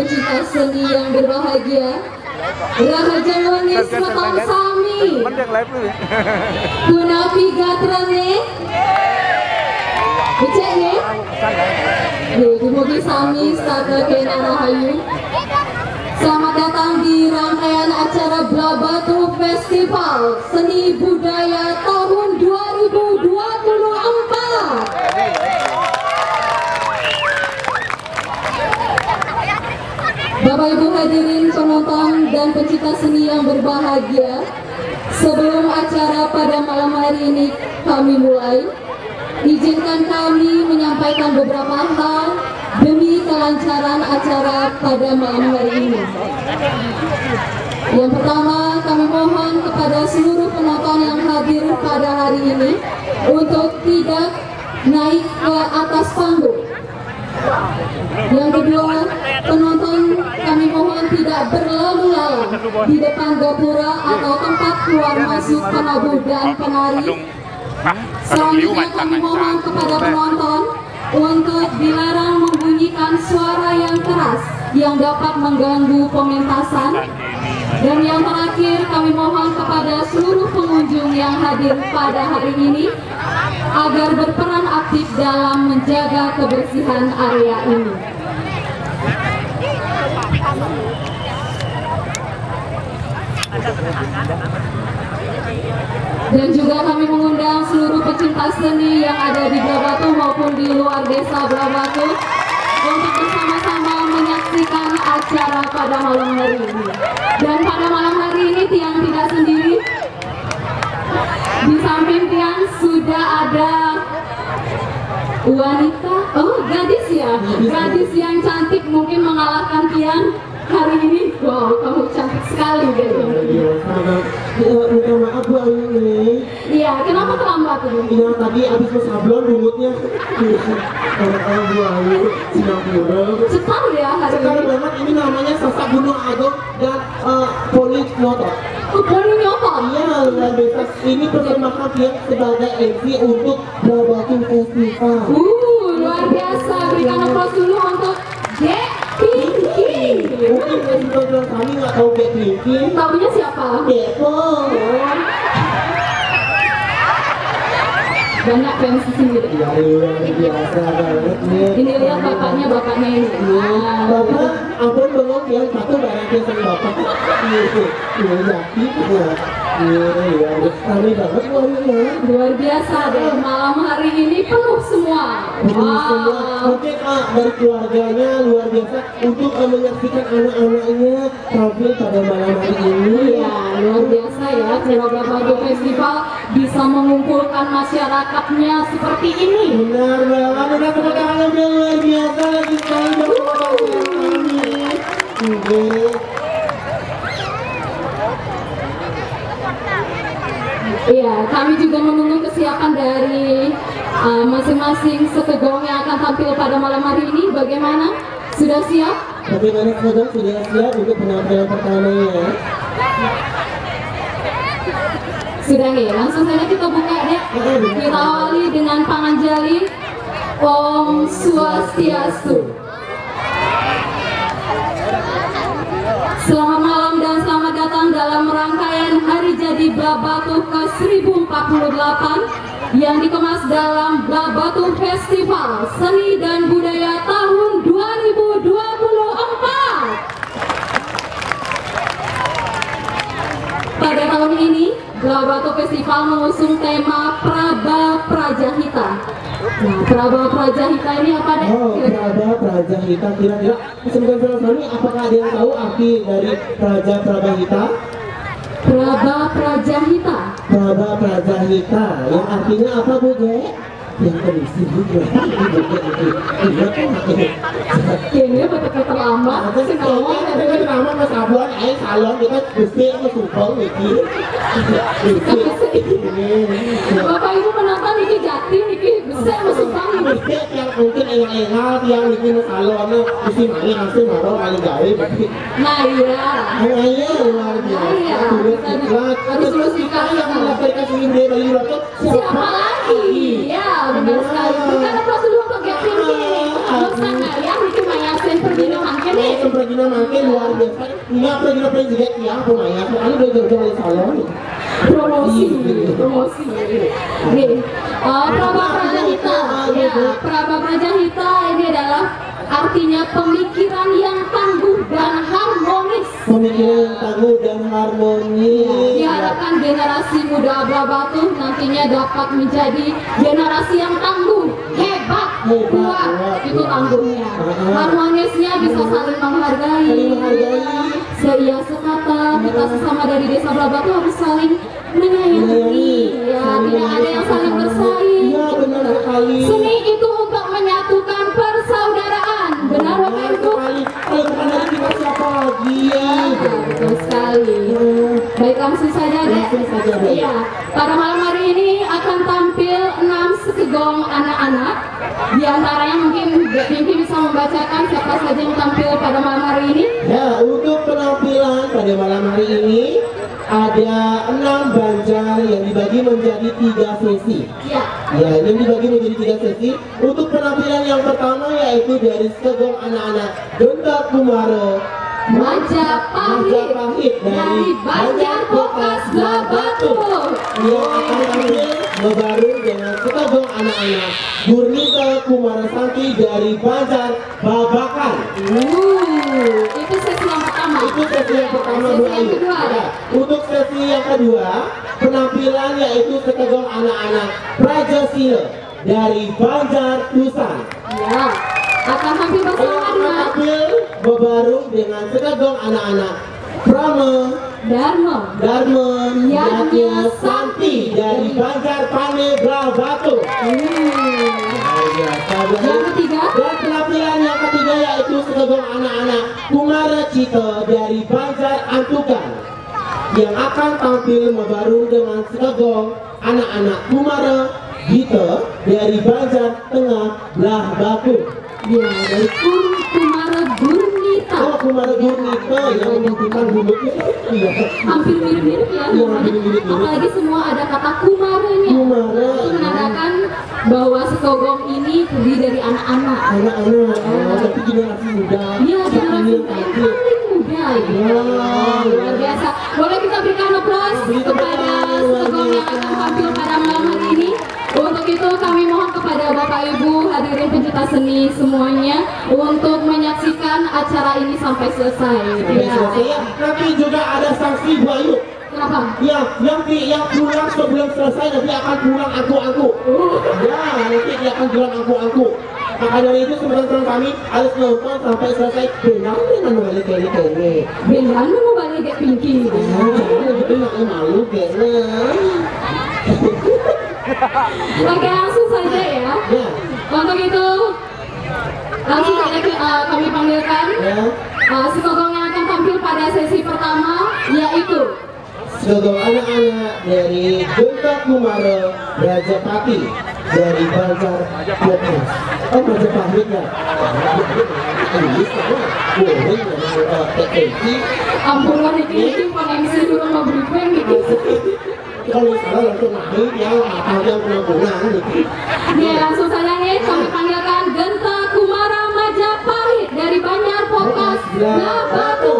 pecinta seni yang berbahagia, Raja Manis Matang Sami, Kunapi Gatrane, Beceknya, Dumugi Sami Saka Kena Rahayu. Selamat datang di rangkaian acara Blabatu Festival Seni Budaya tahun 2024. Bapak Ibu hadirin penonton dan pecinta seni yang berbahagia, sebelum acara pada malam hari ini kami mulai, izinkan kami menyampaikan beberapa hal demi kelancaran acara pada malam hari ini. Yang pertama, kami mohon kepada seluruh penonton yang hadir pada hari ini untuk tidak naik ke atas panggung. Yang kedua, penonton kami mohon tidak berlalu lalang di depan gapura atau tempat keluar masuk penabuh dan penari. Selanjutnya kami mohon kepada penonton untuk dilarang membunyikan suara yang keras yang dapat mengganggu pementasan. Dan yang terakhir, kami mohon kepada seluruh pengunjung yang hadir pada hari ini agar berperan aktif dalam menjaga kebersihan area ini. Dan juga kami mengundang seluruh pecinta seni yang ada di Blabatu maupun di luar desa Blabatu untuk bersama-sama menyaksikan acara pada malam hari ini. Dan pada malam hari ini Tiang tidak sendiri. Di samping Tiang sudah ada wanita, gadis ya, gadis yang cantik, mungkin mengalahkan Tiang hari ini. Wow, kamu cantik sekali deh. Minta maaf Bu Ayu nih. Iya, kenapa terlambat tuh? Iya, tadi abis ke sablon rambutnya. Kalau Bu Ayu Singapura. Cepat ya hari Sekarang ini. banget ini namanya Sasak Gunung Agung dan Polinyoto. Polinyoto. Iya, luar biasa. Ini persembahan dia sebagai MC untuk Blabatu Festival. Luar biasa. Berikan aplaus dulu untuk Jack Pinky. Mungkin penonton kami nggak tahu Jack Pinky. Tahunya siapa? Depo. Banyak fans di sini. Ya, luar biasa banget nih. Ini lihat bapaknya ini. Bapak, ampun belum yang satu barangnya sama bapak. Iya, jati ya. Iya, kami banget warnanya. Luar biasa deh, malam hari ini penuh semua. Semua mungkin dari keluarganya luar biasa untuk menyaksikan anak-anaknya tampil pada malam hari ini. Iya, luar biasa ya. Blabatu Festival bisa mengumpulkan masyarakatnya seperti ini. Benar banget, udah tepuk tangan luar biasa lagi sekali untuk kami. Iya, kami juga menunggu kesiapan dari masing-masing sekegong yang akan tampil pada malam hari ini. Bagaimana? Sudah siap? Bagaimana sekegong sudah siap untuk penampilan pertamanya? Sudah ya, langsung saja kita buka deh. Kita awali dengan panganjali Om Swastiastu. Selamat malam dan selamat datang dalam rangkaian Hari Jadi Blabatu ke-1048 yang dikemas dalam Blabatu Festival Seni dan Budaya tahun 2024. Pada tahun ini, Blabatu Festival mengusung tema Praba Prajahita. Nah, Praba Prajahita ini apa deh? Praba Prajahita, kira-kira sebentar kami apakah ada yang tahu arti dari Prajahita? Praba Prajahita. Praba Prajahita, yang artinya apa Bu Je? Yang terisi juga. Kayaknya betul terlambat. Ada sih kalau ada kan nama mas sablon, salon kita mesti supel iki. Bapak Ibu penonton ini Jatim, ini besar masuk banget. Mesti yang mungkin engal-engal yang bikin salonnya mesti mari langsung baru kali gawe. Nah iya. Iya luar biasa. Terus kita yang mendapatkan ide dari Rotot siapa lagi? Iya benar sekali. Bukan aplaus dulu untuk Jatim ini. Nggak usah ngayang itu mayasin perginan kene. Prajurit makin luar biasa. Ini prajurit juga ya, pemain. Anu udah jauh-jauh salon. Promosi. Nih, Prabapradjahita. Ya, Prabapradjahita ini adalah artinya pemikiran yang tangguh dan harmonis. Pemikiran yang tangguh dan harmonis. Diharapkan generasi muda Blabatu nantinya dapat menjadi generasi yang tangguh, hebat, kuat. Itu tangguhnya. Harmonisnya bisa saling menghargai. Seia sekata, kita sesama dari desa Blabatu harus saling menyayangi. Ya, tidak ada yang saling bersaing. Ya, benar sekali. Seni itu untuk menyatukan persaudaraan. Benar Bapak Ibu? Kalau bukan dari kita siapa lagi ya? Betul sekali. Baik, langsung saja deh. Iya, pada malam hari ini akan tampil 6 sekegong anak-anak. Di antaranya mungkin bisa membacakan siapa saja yang tampil pada malam hari ini. Ya, untuk penampilan pada malam hari ini ada 6 banjar yang dibagi menjadi 3 sesi. Ya. Ya, yang dibagi menjadi 3 sesi. Untuk penampilan yang pertama yaitu dari sekegong anak-anak Genta Kumara Majapahit dari Banjar Pokas Blabatu. Yang akan tampil berbaru dengan sekegong anak-anak Gurnita Kumarasanti dari Banjar Babakan. Itu sesi yang pertama. Itu sesi yang pertama, Bu Sesi yang Ayu. kedua. Ya. Untuk sesi yang kedua, penampilan yaitu sekegong anak-anak Prajasila dari Banjar Tusan. Ya, akan tampil Yang bersama akan dengan tampil berbareng dengan sekegong anak-anak Prama Dharma Yatnya Santi dari Banjar Pane Blabatu. Yang ketiga, Dan penampilan yang ketiga yaitu sekegong anak-anak Kumara Cita dari Banjar Antukan yang akan tampil membaru dengan sekegong anak-anak Kumara Gita dari Banjar Tengah Belah Batu. ya dari Kumara Gurnita. Oh, Kumara Gurnita yang membutuhkan bumbunya. Iya. Hampir mirip-mirip ya namanya. Apalagi semua ada kata kumaranya. Kumara. Itu menandakan bahwa sekogong ini terdiri dari anak-anak. Anak-anak, tapi generasi muda. Iya, generasi Yang yang tampil. paling muda ya. Luar biasa. Boleh kita berikan aplaus kepada sekogong yang akan tampil pada malam hari ini. Untuk itu kami mohon kepada Bapak Ibu hadirin pencinta seni semuanya untuk menyaksikan acara ini sampai selesai. Ya. Nanti juga ada sanksi Bu Ayu. Kenapa? Ya, yang pulang sebelum selesai nanti akan pulang angku-angku. Ya, nanti dia akan pulang angku-angku. Maka dari itu teman-teman kami harus nonton sampai selesai. Benar balik kali. Benar mau balik ke pinky. Itu nggak malu benar. Oke, langsung saja ya. Ya, Untuk itu langsung saja kami panggilkan sekogong yang akan tampil pada sesi pertama yaitu sekegong anak-anak dari Genta Kumara Rajapati dari Banjar Pokas. Oh, Majapahit ya. Ini semua boleh TKI. ampunan ini MC turun mau briefing gitu. Kalau salah langsung naik ya, matanya penampungan gitu. Nih langsung saja nih kami panggilkan Genta Kumara Majapahit dari Banjar Pokas Blabatu.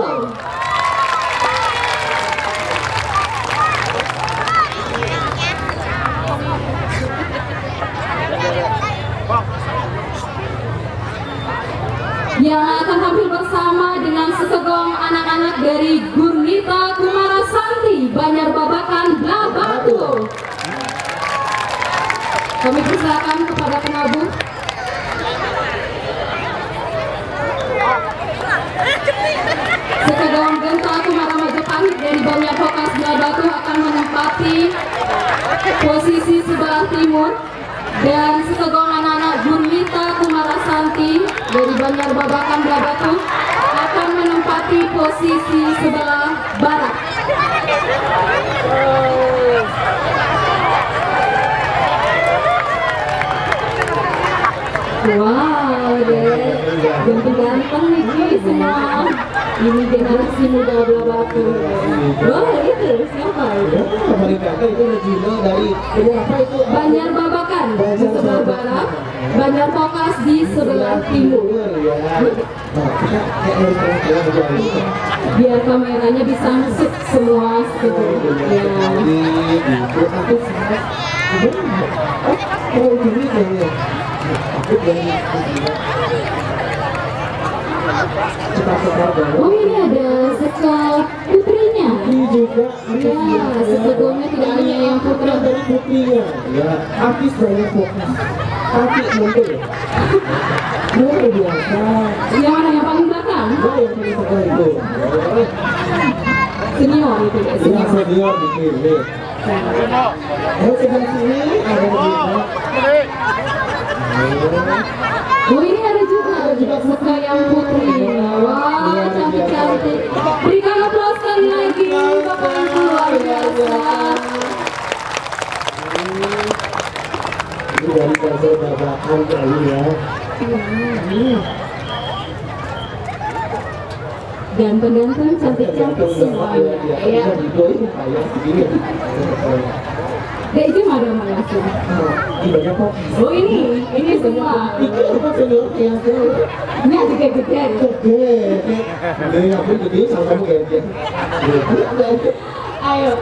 Yang akan tampil bersama dengan sekegong anak-anak dari Gurnita Kumarasanti Banjar Babakan Blabatu. Kami persilakan kepada penabuh. Sekegong Genta Kumara Majapahit dari Banjar Pokas Blabatu akan menempati posisi sebelah timur. Dan sekegong anak-anak Gurnita Kumarasanti dari Banjar Babakan Blabatu akan menempati posisi sebelah barat. Wow, deh, ganteng nih Ki, semua. Ini generasi muda Blabatu. Wah, itu. siapa itu? Ya, mereka kan itu regional dari apa itu? Banjar Babakan di sebelah barat, Banjar Pokas di sebelah timur. Ya. Nah, kita kayak harus pernah Biar kameranya bisa masuk semua gitu. Ya. Itu aku sangat oh ini kayaknya aku dari cepat Oh ini ada Seka putrinya. ini juga Ya, sebetulnya tidak hanya yang putra. dari putrinya ya artis banyak fokus kaki mundur luar biasa Yang mana yang paling belakang? nah yang paling tengah itu Senior itu ya, ini senior. senior bikin nih sebelah sini ada juga Oh ini ada juga Seka yang putri. Wah, cantik-cantik. Berikan aplaus sekali lagi, Bapak Ibu, luar biasa. ini dari Banjar Babakan kali ya Ganteng-ganteng, cantik-cantik semuanya. Ya. Dek Jum ada langsung. Oh ini semua. Ini ada gede-gede. Ayo.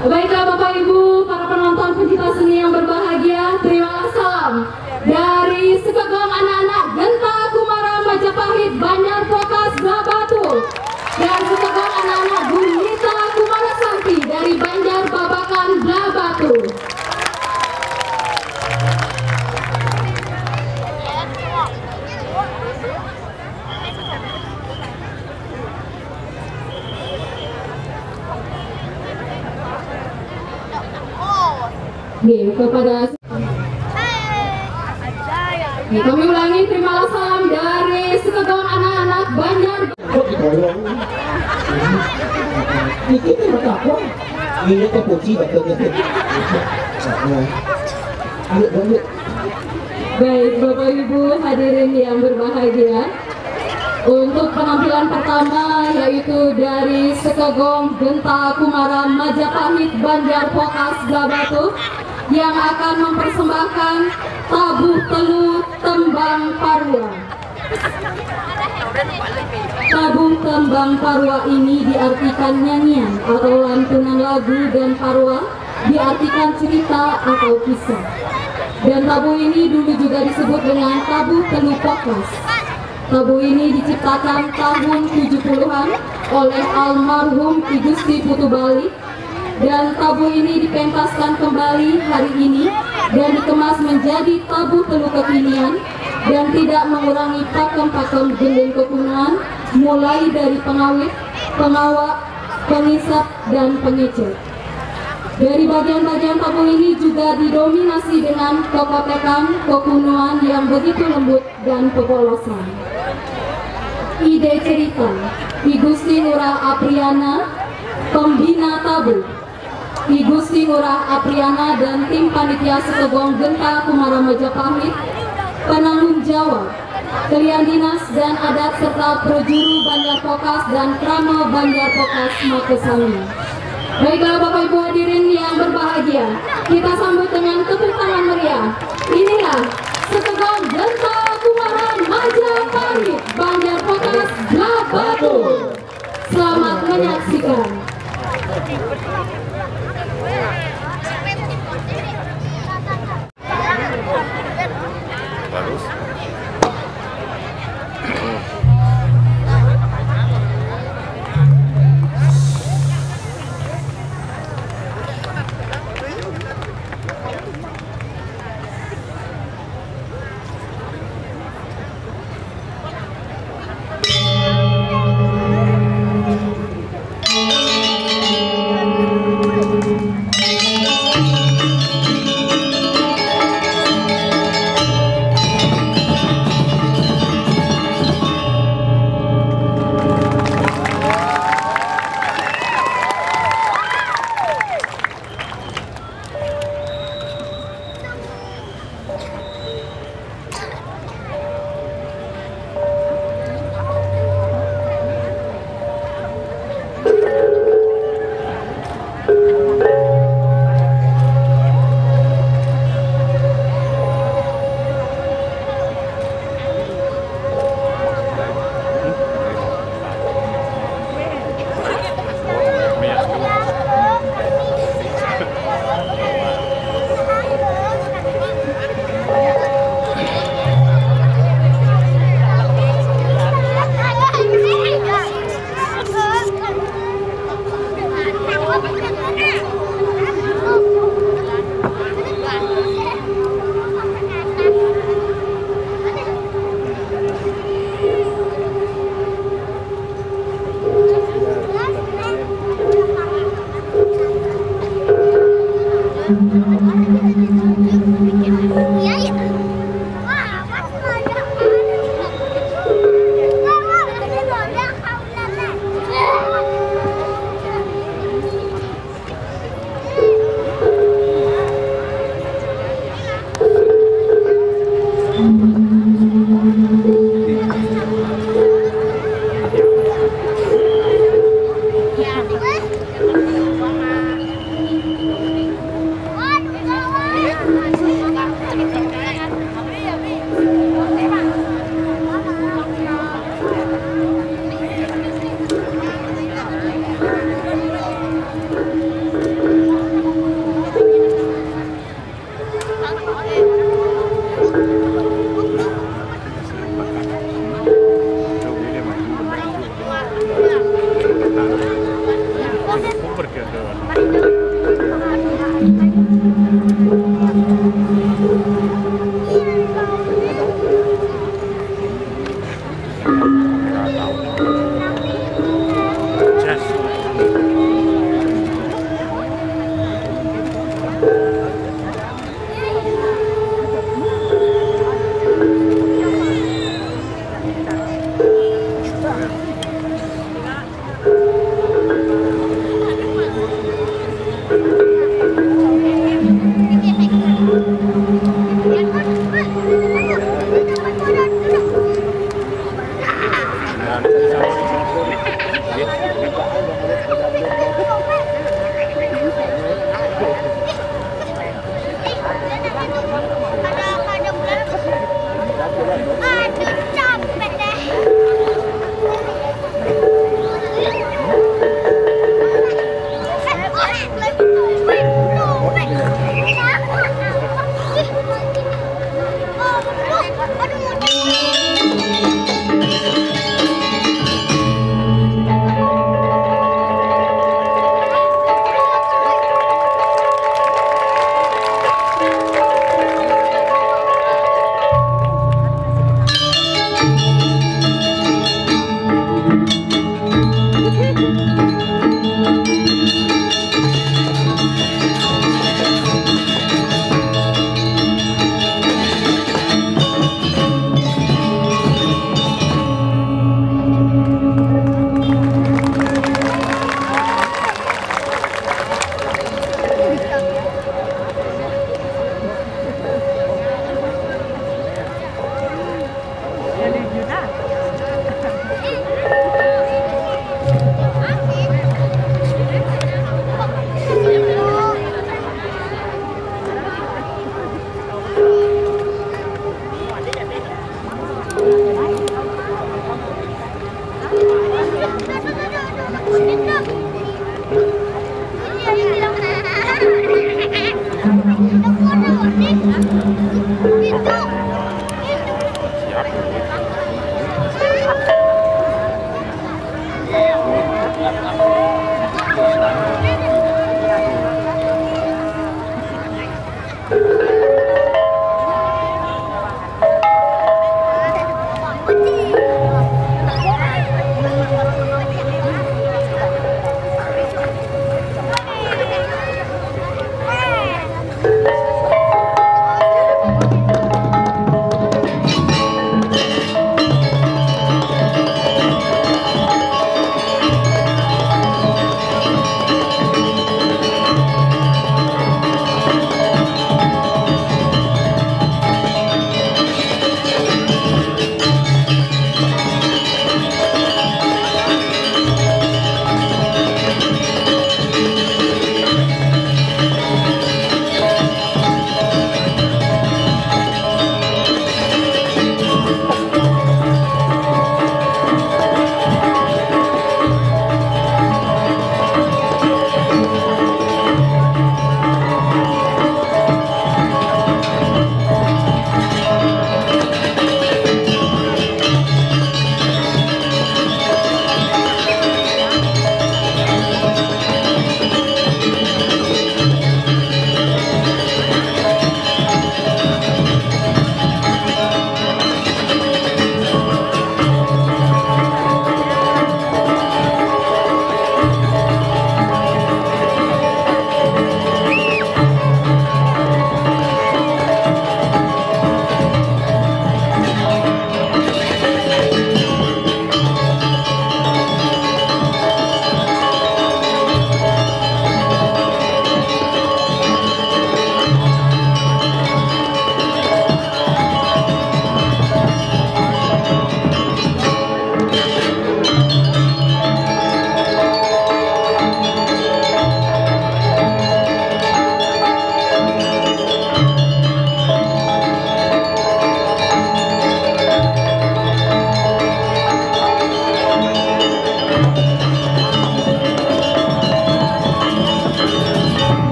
Baiklah Bapak Ibu, para penonton pencinta seni yang berbahagia, terima salam dari Sekegong anak-anak Genta Kumara Majapahit Banjar Pokas Batu dan Sekegong anak-anak Gumita Kumara Sakti dari Banjar Babakan Batu. Nih, kepada nih, kami ulangi, terima salam dari Sekegong anak-anak Banjar. Baik, Bapak Ibu hadirin yang berbahagia, untuk penampilan pertama yaitu dari Sekegong Genta Kumara Majapahit Banjar Pokas Batu yang akan mempersembahkan tabuh telu tembang parwa. Tabuh tembang parwa ini diartikan nyanyian atau lantunan lagu dan parwa diartikan cerita atau kisah. Dan tabuh ini dulu juga disebut dengan tabuh telu pokas. Tabuh ini diciptakan tahun 70-an oleh almarhum Ki Gusti Putu Bali, dan tabuh ini dipentaskan kembali hari ini dan dikemas menjadi tabuh telu kekinian dan tidak mengurangi pakem-pakem gendeng kekunuhan mulai dari pengawit, pengawak, pengisap, dan pengecer. Dari bagian-bagian tabuh ini juga didominasi dengan kekotekan kekunuhan yang begitu lembut dan kepolosan. Ide cerita Ki Gusti Ngurah Apriana, pembina tabuh. Ki Gusti Ngurah Apriana dan tim panitia Sekegong Genta Kumara Majapahit, penanggung jawab Kalian Dinas dan Adat serta Projuru Banjar Pokas dan Krama Banjar Pokas Makesami. Baiklah Bapak Ibu hadirin yang berbahagia, kita sambut dengan tepuk tangan meriah. Inilah Sekegong Genta Kumara Majapahit Banjar Pokas Batu. Selamat menyaksikan. Bagus. Pergi ke